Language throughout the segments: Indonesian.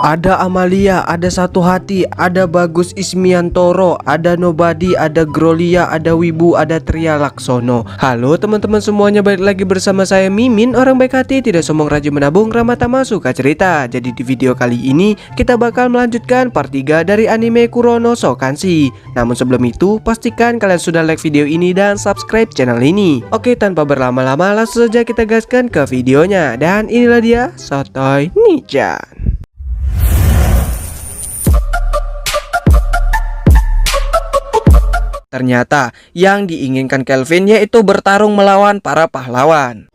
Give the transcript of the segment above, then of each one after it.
Ada Amalia, ada Satu Hati, ada Bagus Ismiantoro, ada Nobody, ada Grolia, ada Wibu, ada Tria Laksono. Halo teman-teman semuanya, balik lagi bersama saya Mimin, orang baik hati, tidak sombong, rajin menabung, ramah tamah, suka cerita. Jadi di video kali ini kita bakal melanjutkan part 3 dari anime Kurono Shokanshi. Namun sebelum itu pastikan kalian sudah like video ini dan subscribe channel ini. Oke, tanpa berlama-lama langsung saja kita gaskan ke videonya. Dan inilah dia Sotoy Nichan. Ternyata yang diinginkan Kelvin yaitu bertarung melawan para pahlawan.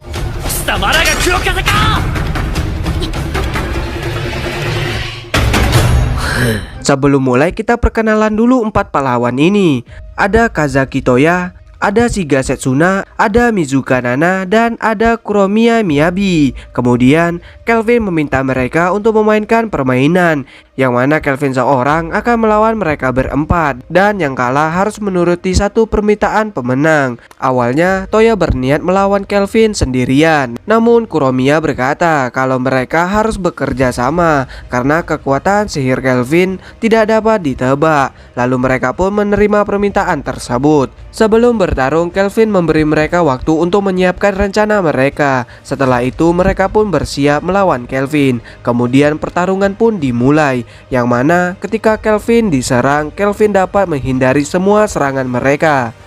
Sebelum mulai kita perkenalan dulu 4 pahlawan ini. Ada Kazaki Toya, ada Shiga Setsuna, ada Mizuka Nana, dan ada Kuromiya Miyabi. Kemudian Kelvin meminta mereka untuk memainkan permainan, yang mana Kelvin seorang akan melawan mereka berempat, dan yang kalah harus menuruti satu permintaan pemenang. Awalnya Toya berniat melawan Kelvin sendirian, namun Kuromiya berkata kalau mereka harus bekerja sama karena kekuatan sihir Kelvin tidak dapat ditebak. Lalu mereka pun menerima permintaan tersebut. Sebelum bertarung, Kelvin memberi mereka waktu untuk menyiapkan rencana mereka. Setelah itu mereka pun bersiap melawan Kelvin. Kemudian pertarungan pun dimulai, yang mana ketika Kelvin diserang, Kelvin dapat menghindari semua serangan mereka.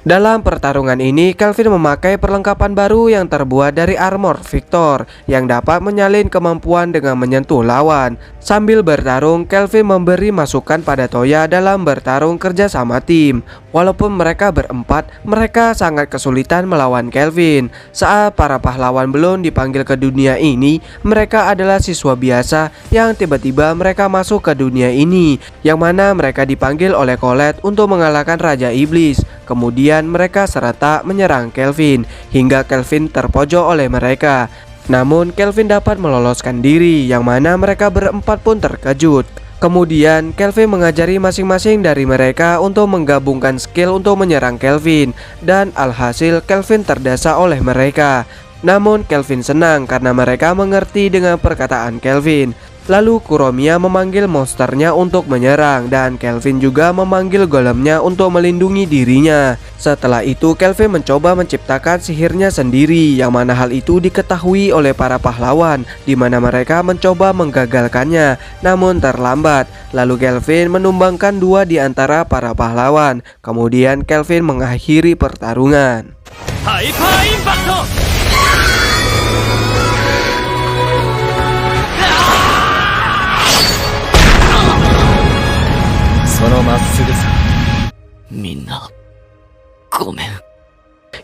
Dalam pertarungan ini, Kelvin memakai perlengkapan baru yang terbuat dari armor Victor yang dapat menyalin kemampuan dengan menyentuh lawan. Sambil bertarung, Kelvin memberi masukan pada Toya dalam bertarung kerja sama tim. Walaupun mereka berempat, mereka sangat kesulitan melawan Kelvin. Saat para pahlawan belum dipanggil ke dunia ini, mereka adalah siswa biasa yang tiba-tiba mereka masuk ke dunia ini, yang mana mereka dipanggil oleh Colette untuk mengalahkan Raja Iblis. Kemudian mereka serta menyerang Kelvin hingga Kelvin terpojok oleh mereka. Namun Kelvin dapat meloloskan diri, yang mana mereka berempat pun terkejut. Kemudian Kelvin mengajari masing-masing dari mereka untuk menggabungkan skill untuk menyerang Kelvin, dan alhasil Kelvin terdasa oleh mereka. Namun Kelvin senang karena mereka mengerti dengan perkataan Kelvin. Lalu Kuromiya memanggil monsternya untuk menyerang, dan Kelvin juga memanggil golemnya untuk melindungi dirinya. Setelah itu Kelvin mencoba menciptakan sihirnya sendiri, yang mana hal itu diketahui oleh para pahlawan, di mana mereka mencoba menggagalkannya, namun terlambat. Lalu Kelvin menumbangkan 2 di antara para pahlawan. Kemudian Kelvin mengakhiri pertarungan. Hyper Impact!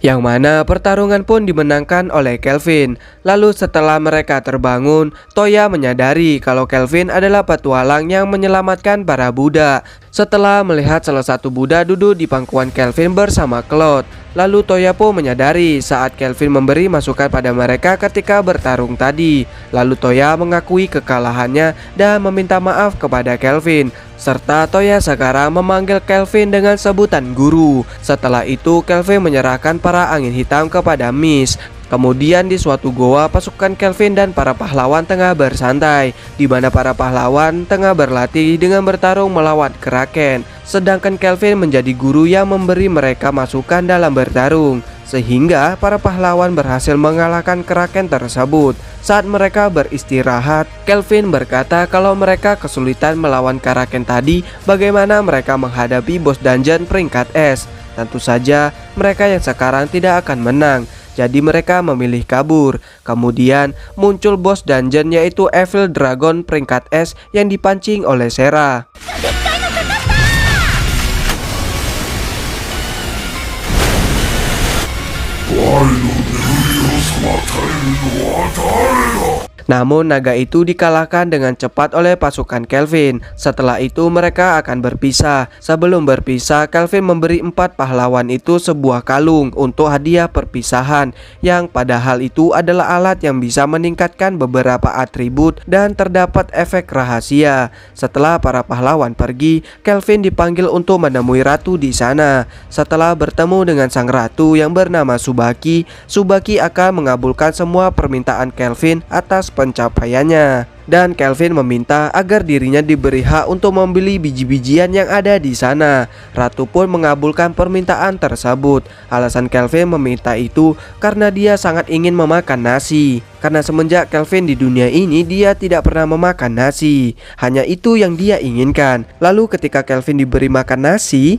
Yang mana pertarungan pun dimenangkan oleh Kelvin. Lalu setelah mereka terbangun, Toya menyadari kalau Kelvin adalah petualang yang menyelamatkan para budak. Setelah melihat salah satu budak duduk di pangkuan Kelvin bersama Claude, lalu Toya pun menyadari saat Kelvin memberi masukan pada mereka ketika bertarung tadi. Lalu Toya mengakui kekalahannya dan meminta maaf kepada Kelvin. Serta Toya sekarang memanggil Kelvin dengan sebutan guru. Setelah itu Kelvin menyerahkan para angin hitam kepada Miss. Kemudian di suatu goa, pasukan Kelvin dan para pahlawan tengah bersantai, di mana para pahlawan tengah berlatih dengan bertarung melawan Kraken. Sedangkan Kelvin menjadi guru yang memberi mereka masukan dalam bertarung, sehingga para pahlawan berhasil mengalahkan Kraken tersebut. Saat mereka beristirahat, Kelvin berkata kalau mereka kesulitan melawan Kraken tadi, bagaimana mereka menghadapi bos dungeon peringkat S. Tentu saja mereka yang sekarang tidak akan menang, jadi mereka memilih kabur. Kemudian muncul bos dungeon yaitu Evil Dragon peringkat S yang dipancing oleh Sera. Namun naga itu dikalahkan dengan cepat oleh pasukan Kelvin. Setelah itu mereka akan berpisah. Sebelum berpisah, Kelvin memberi 4 pahlawan itu sebuah kalung untuk hadiah perpisahan, yang padahal itu adalah alat yang bisa meningkatkan beberapa atribut dan terdapat efek rahasia. Setelah para pahlawan pergi, Kelvin dipanggil untuk menemui ratu di sana. Setelah bertemu dengan sang ratu yang bernama Tsubaki, Tsubaki akan mengabulkan semua permintaan Kelvin atas pencapaiannya. Dan Kelvin meminta agar dirinya diberi hak untuk membeli biji-bijian yang ada di sana. Ratu pun mengabulkan permintaan tersebut. Alasan Kelvin meminta itu karena dia sangat ingin memakan nasi. Karena semenjak Kelvin di dunia ini, dia tidak pernah memakan nasi. Hanya itu yang dia inginkan. Lalu ketika Kelvin diberi makan nasi,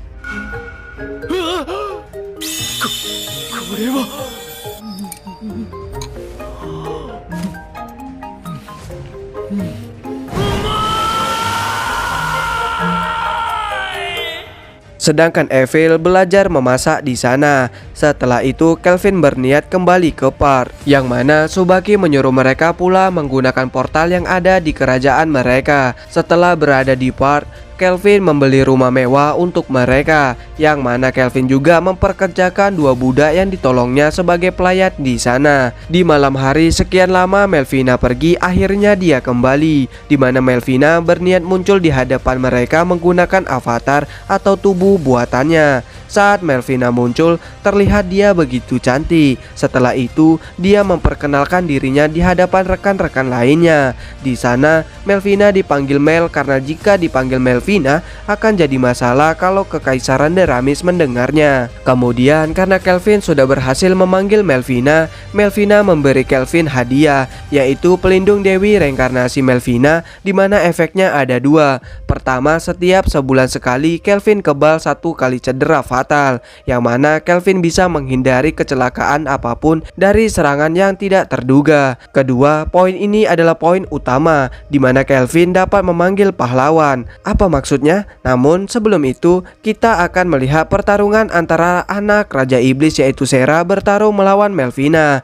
sedangkan Evil belajar memasak di sana. Setelah itu Kelvin berniat kembali ke Part, yang mana Tsubaki menyuruh mereka pula menggunakan portal yang ada di kerajaan mereka. Setelah berada di Part, Kelvin membeli rumah mewah untuk mereka, yang mana Kelvin juga memperkerjakan 2 budak yang ditolongnya sebagai pelayan di sana. Di malam hari sekian lama Melvina pergi, akhirnya dia kembali, di mana Melvina berniat muncul di hadapan mereka menggunakan avatar atau tubuh buatannya. Saat Melvina muncul, terlihat dia begitu cantik. Setelah itu, dia memperkenalkan dirinya di hadapan rekan-rekan lainnya. Di sana, Melvina dipanggil Mel karena jika dipanggil Melvina akan jadi masalah kalau Kekaisaran Deramis mendengarnya. Kemudian, karena Kelvin sudah berhasil memanggil Melvina, Melvina memberi Kelvin hadiah, yaitu pelindung Dewi Reinkarnasi Melvina, di mana efeknya ada 2. Pertama, setiap sebulan sekali Kelvin kebal 1 kali cedera fatal, yang mana Kelvin bisa menghindari kecelakaan apapun dari serangan yang tidak terduga. Kedua, poin ini adalah poin utama, di mana Kelvin dapat memanggil pahlawan. Apa maksudnya? Namun sebelum itu, kita akan melihat pertarungan antara anak Raja Iblis yaitu Sera bertarung melawan Melvina.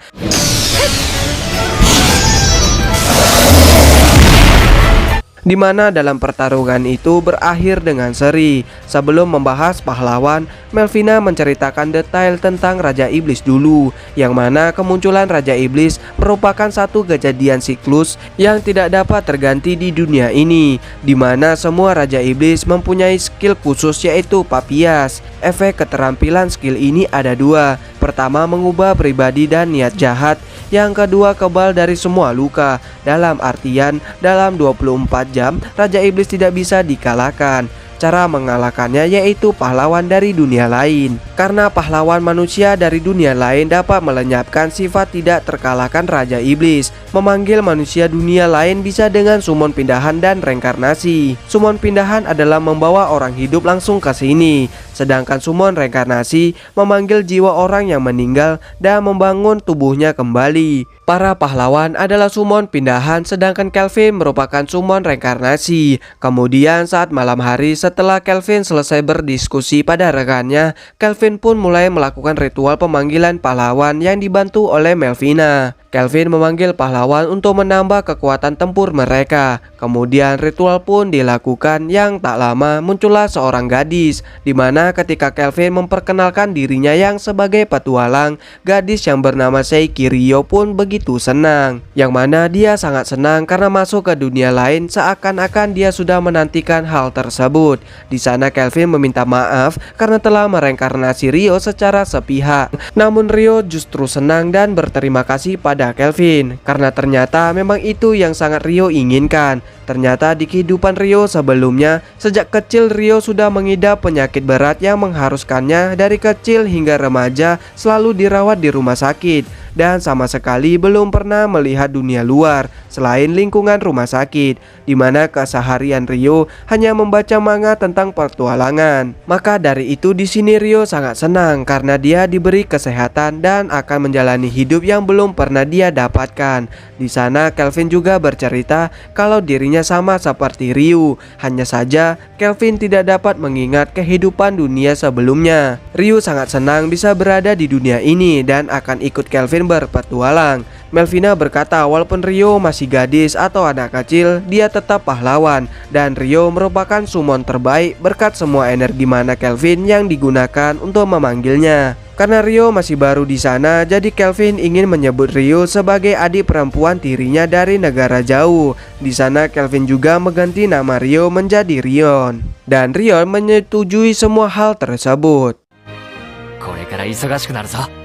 Di mana dalam pertarungan itu berakhir dengan seri. Sebelum membahas pahlawan, Melvina menceritakan detail tentang Raja Iblis dulu, yang mana kemunculan Raja Iblis merupakan satu kejadian siklus yang tidak dapat terganti di dunia ini, di mana semua Raja Iblis mempunyai skill khusus yaitu Papias. Efek keterampilan skill ini ada 2. Pertama, mengubah pribadi dan niat jahat. Yang kedua, kebal dari semua luka. Dalam artian, dalam 24 jam, Raja Iblis tidak bisa dikalahkan. Cara mengalahkannya yaitu pahlawan dari dunia lain. Karena pahlawan manusia dari dunia lain dapat melenyapkan sifat tidak terkalahkan Raja Iblis. Memanggil manusia dunia lain bisa dengan summon pindahan dan reinkarnasi. Summon pindahan adalah membawa orang hidup langsung ke sini. Sedangkan summon reinkarnasi memanggil jiwa orang yang meninggal dan membangun tubuhnya kembali. Para pahlawan adalah summon pindahan, sedangkan Kelvin merupakan summon reinkarnasi. Kemudian saat malam hari setelah Kelvin selesai berdiskusi pada rekannya, Kelvin pun mulai melakukan ritual pemanggilan pahlawan yang dibantu oleh Melvina. Kelvin memanggil pahlawan untuk menambah kekuatan tempur mereka. Kemudian ritual pun dilakukan, yang tak lama muncullah seorang gadis, di mana ketika Kelvin memperkenalkan dirinya yang sebagai petualang, gadis yang bernama Seiki Ryo pun begitu senang. Yang mana dia sangat senang karena masuk ke dunia lain, seakan-akan dia sudah menantikan hal tersebut. Di sana Kelvin meminta maaf karena telah mereinkarnasi Ryo secara sepihak. Namun Ryo justru senang dan berterima kasih pada Kelvin karena ternyata memang itu yang sangat Ryo inginkan. Ternyata di kehidupan Ryo sebelumnya, sejak kecil Ryo sudah mengidap penyakit berat yang mengharuskannya dari kecil hingga remaja selalu dirawat di rumah sakit, dan sama sekali belum pernah melihat dunia luar selain lingkungan rumah sakit, di mana keseharian Ryo hanya membaca manga tentang petualangan. Maka dari itu di sini Ryo sangat senang karena dia diberi kesehatan dan akan menjalani hidup yang belum pernah dia dapatkan. Di sana Kelvin juga bercerita kalau dirinya sama seperti Ryu, hanya saja Kelvin tidak dapat mengingat kehidupan dunia sebelumnya. Ryu sangat senang bisa berada di dunia ini dan akan ikut Kelvin Kelvin berpetualang. Melvina berkata walaupun Rio masih gadis atau anak kecil, dia tetap pahlawan dan Rio merupakan summon terbaik berkat semua energi mana Kelvin yang digunakan untuk memanggilnya. Karena Rio masih baru di sana, jadi Kelvin ingin menyebut Rio sebagai adik perempuan tirinya dari negara jauh. Di sana Kelvin juga mengganti nama Rio menjadi Rion. Dan Rion menyetujui semua hal tersebut. これから忙しくなるぞ。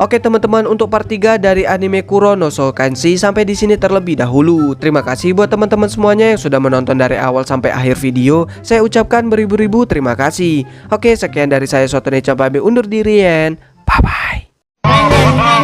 Oke teman-teman, untuk part 3 dari anime Kuro no Kanshi sampai di sini terlebih dahulu. Terima kasih buat teman-teman semuanya yang sudah menonton dari awal sampai akhir video. Saya ucapkan beribu-ribu terima kasih. Oke, sekian dari saya Sotone Capabe undur diri, bye bye.